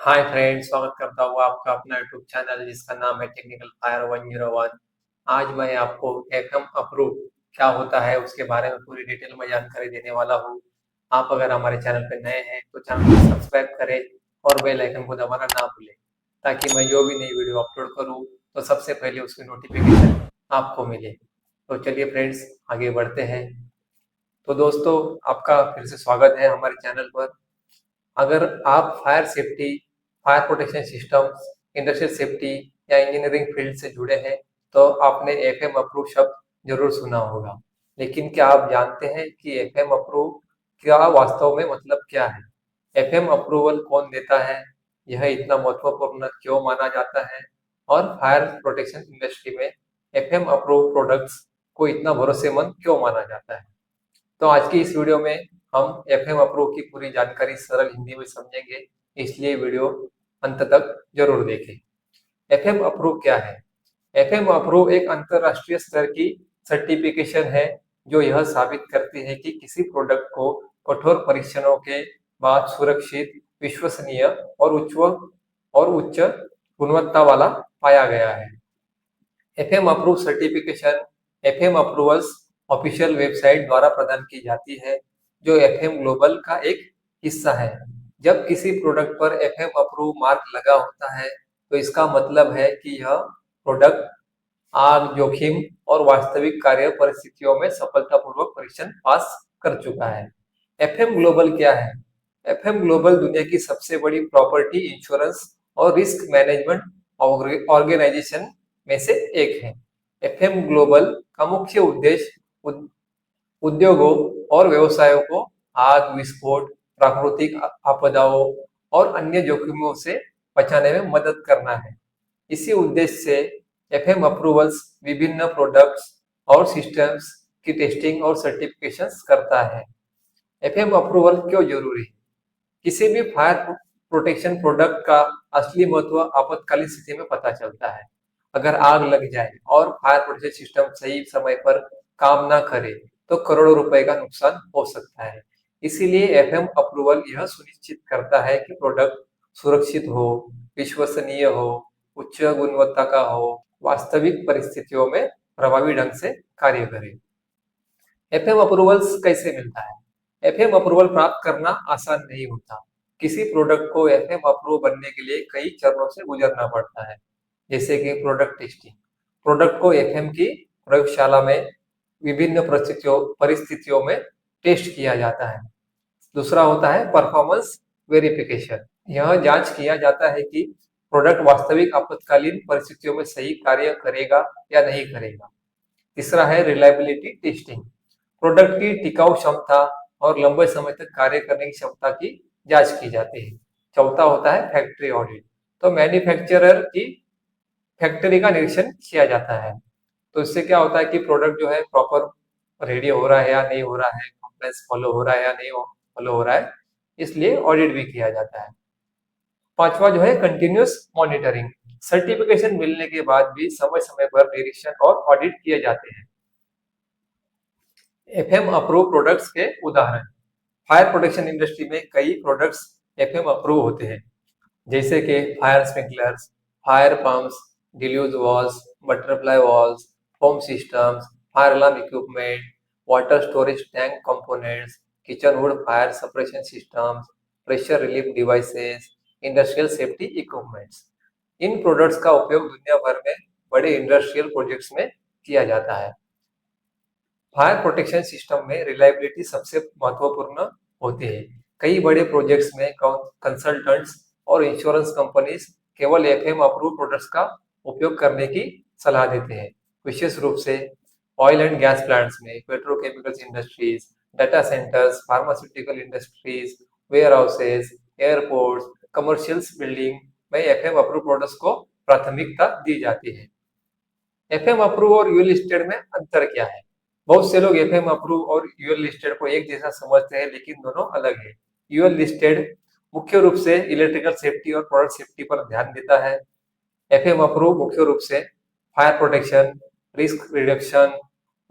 Hi friends, स्वागत करता हूँ आपका अपना यूट्यूब चैनल जिसका नाम है टेक्निकल फायर 101। आज मैं आपको एफएम अप्रूव क्या होता है उसके बारे में पूरी डिटेल में जानकारी देने वाला हूँ। आप अगर हमारे चैनल पर नए हैं तो चैनल को सब्सक्राइब करें और बेल आइकन को दबाना ना भूलें, ताकि मैं जो भी नई वीडियो अपलोड करूँ तो सबसे पहले उसकी नोटिफिकेशन आपको मिले। तो चलिए फ्रेंड्स, आगे बढ़ते हैं। तो दोस्तों, आपका फिर से स्वागत है हमारे चैनल पर। अगर आप fire safety, fire protection systems, industrial safety या इंजीनियरिंग फील्ड से जुड़े हैं तो आपने एफएम अप्रूव शब्द जरूर सुना होगा। लेकिन क्या आप जानते हैं कि एफएम अप्रूव क्या वास्तव में मतलब क्या है? एफएम अप्रूवल कौन देता है? यह इतना महत्वपूर्ण क्यों माना जाता है? और फायर प्रोटेक्शन इंडस्ट्री में एफएम अप्रूव प्रोडक्ट्स को इतना भरोसेमंद क्यों माना जाता है? तो आज की इस वीडियो में हम एफएम अप्रूव की पूरी जानकारी सरल हिंदी में समझेंगे, इसलिए वीडियो अंत तक जरूर देखें। एफएम अप्रूव क्या है? एफएम अप्रूव एक अंतरराष्ट्रीय स्तर की सर्टिफिकेशन है जो यह साबित करती है कि किसी प्रोडक्ट को कठोर परीक्षणों के बाद सुरक्षित, विश्वसनीय और उच्च गुणवत्ता वाला पाया गया है। FM approve certification FM approvals official website द्वारा प्रदान की जाती है, जो एफएम ग्लोबल का एक हिस्सा है। जब किसी प्रोडक्ट पर एफएम अप्रूव मार्क लगा होता है तो इसका मतलब है कि यह प्रोडक्ट आग, जोखिम और वास्तविक कार्य परिस्थितियों में सफलतापूर्वक परीक्षण पास कर चुका है। एफएम ग्लोबल क्या है? एफएम ग्लोबल दुनिया की सबसे बड़ी प्रॉपर्टी इंश्योरेंस और रिस्क मैनेजमेंट ऑर्गेनाइजेशन में से एक है। एफएम ग्लोबल का मुख्य उद्देश्य उद्योगों और व्यवसायों को आग, विस्फोट, प्राकृतिक आपदाओं और अन्य जोखिमों से बचाने में मदद करना है। इसी उद्देश्य से एफएम अप्रूवल्स विभिन्न प्रोडक्ट्स और सिस्टम्स की टेस्टिंग और सर्टिफिकेशंस करता है। एफएम अप्रूवल क्यों जरूरी है? किसी भी फायर प्रोटेक्शन प्रोडक्ट का असली महत्व आपातकालीन स्थिति में पता चलता है। अगर आग लग जाए और फायर प्रोटेक्शन सिस्टम सही समय पर काम ना करे तो करोड़ों रुपए का नुकसान हो सकता है। इसीलिए एफएम अप्रूवल यह सुनिश्चित करता है कि प्रोडक्ट सुरक्षित हो, विश्वसनीय हो, उच्च गुणवत्ता का हो, वास्तविक परिस्थितियों में प्रभावी ढंग से कार्य करे। एफएम अप्रूवल्स कैसे मिलता है? एफएम अप्रूवल प्राप्त करना आसान नहीं होता। किसी प्रोडक्ट को एफएम अप्रूव बनने के लिए कई चरणों से गुजरना पड़ता है, जैसे कि प्रोडक्ट टेस्टिंग। प्रोडक्ट को एफएम की प्रयोगशाला में विभिन्न परिस्थितियों में टेस्ट किया जाता है। दूसरा होता है परफॉर्मेंस वेरिफिकेशन। यह जांच किया जाता है कि प्रोडक्ट वास्तविक आपातकालीन परिस्थितियों में सही कार्य करेगा या नहीं करेगा। तीसरा है रिलायबिलिटी टेस्टिंग। प्रोडक्ट की टिकाऊ क्षमता और लंबे समय तक कार्य करने की क्षमता की जांच की जाती है। चौथा होता है फैक्ट्री ऑडिट। तो मैन्युफैक्चरर की फैक्ट्री का निरीक्षण किया जाता है। तो इससे क्या होता है कि प्रोडक्ट जो है प्रॉपर रेडी हो रहा है या नहीं हो रहा है, कंप्लायंस फॉलो हो रहा है या नहीं फॉलो हो रहा है, इसलिए ऑडिट भी किया जाता है। पांचवा जो है कंटिन्यूस मॉनिटरिंग। सर्टिफिकेशन मिलने के बाद भी समय समय पर निरीक्षण और ऑडिट किए जाते हैं। एफएम अप्रूव प्रोडक्ट्स के उदाहरण। फायर प्रोटेक्शन इंडस्ट्री में कई प्रोडक्ट्स एफएम अप्रूव होते हैं, जैसे कि fire sprinklers, fire pumps, deluge valves, butterfly valves, foam systems, fire alarm equipment, water storage tank components, kitchen wood fire suppression systems, pressure relief devices, industrial safety equipments. इन products का उपयोग दुनिया भर में बड़े इंडस्ट्रियल प्रोजेक्ट्स में किया जाता है। फायर प्रोटेक्शन सिस्टम में रिलायबिलिटी सबसे महत्वपूर्ण होती है। कई बड़े प्रोजेक्ट्स में कंसल्टेंट्स और इंश्योरेंस कंपनीज केवल एफएम अप्रूव प्रोडक्ट्स का उपयोग करने की सलाह देते हैं। विशेष रूप से ऑयल एंड गैस प्लांट्स में, petrochemicals industries, data centres, pharmaceutical industries, warehouses, airports, commercial building में एफएम अप्रूव प्रोडक्ट्स को प्राथमिकता दी जाती है। एफएम अप्रूव और यूएल लिस्टेड में अंतर क्या है? बहुत से लोग एफएम अप्रूव और यूएल लिस्टेड को एक जैसा समझते हैं, लेकिन दोनों अलग है। यूएल लिस्टेड मुख्य रूप से इलेक्ट्रिकल सेफ्टी और प्रोडक्ट सेफ्टी पर ध्यान देता है। एफएम अप्रूव मुख्य रूप से फायर प्रोटेक्शन, रिस्क रिडक्शन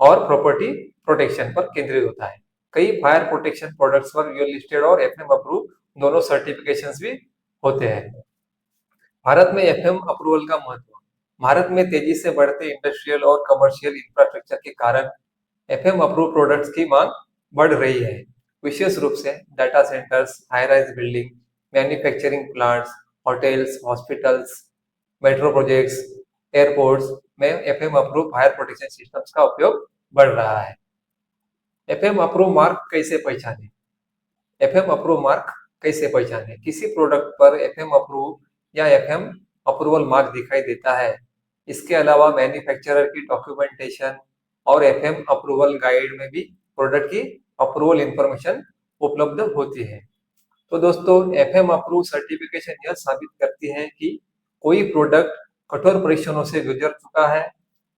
और प्रॉपर्टी प्रोटेक्शन पर केंद्रित होता है। कई फायर प्रोटेक्शन प्रोडक्ट्स पर यूएल लिस्टेड और एफएम अप्रूव दोनों सर्टिफिकेशंस भी होते हैं। भारत में एफएम अप्रूवल का महत्व। भारत में तेजी से बढ़ते इंडस्ट्रियल और कमर्शियल इंफ्रास्ट्रक्चर के कारण एफएम अप्रूव प्रोडक्ट्स की मांग बढ़ रही है। विशेष रूप से data centres, high rise building, manufacturing plants, hotels, hospitals, metro projects, airports में FM approve fire protection systems का उपयोग बढ़ रहा है। एफएम अप्रूव मार्क कैसे पहचाने? एफएम अप्रूव मार्क कैसे पहचाने? किसी प्रोडक्ट पर एफएम अप्रूव या एफएम अप्रूवल मार्क दिखाई देता है। इसके अलावा मैन्युफैक्चरर की डॉक्यूमेंटेशन और एफएम अप्रूवल गाइड में भी प्रोडक्ट की अप्रूवल इंफॉर्मेशन उपलब्ध होती है। तो दोस्तों, एफएम अप्रूव सर्टिफिकेशन यह साबित करती है कि कोई प्रोडक्ट कठोर परीक्षणों से गुजर चुका है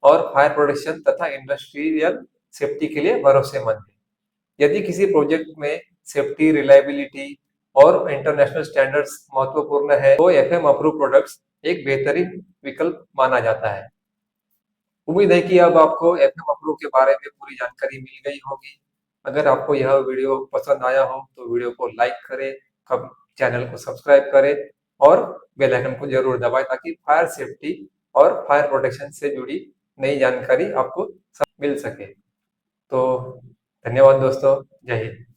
और फायर प्रोटेक्शन तथा इंडस्ट्रियल सेफ्टी के लिए भरोसेमंद है। यदि किसी प्रोजेक्ट में सेफ्टी, रिलायबिलिटी और इंटरनेशनल स्टैंडर्ड्स महत्वपूर्ण है, तो एफएम अप्रूव प्रोडक्ट्स एक बेहतरीन विकल्प माना जाता है। उम्मीद है कि अब आपको एफएम अप्रूव के बारे में पूरी जानकारी मिल गई होगी। अगर आपको यह वीडियो पसंद आया हो तो वीडियो को लाइक करें, कब चैनल को सब्सक्राइब करें और बेल आइकन को जरूर दबाएं ताकि फायर सेफ्टी और फायर प्रोटेक्शन से जुड़ी नई जानकारी आपको मिल सके। तो धन्यवाद दोस्तों, जय हिंद।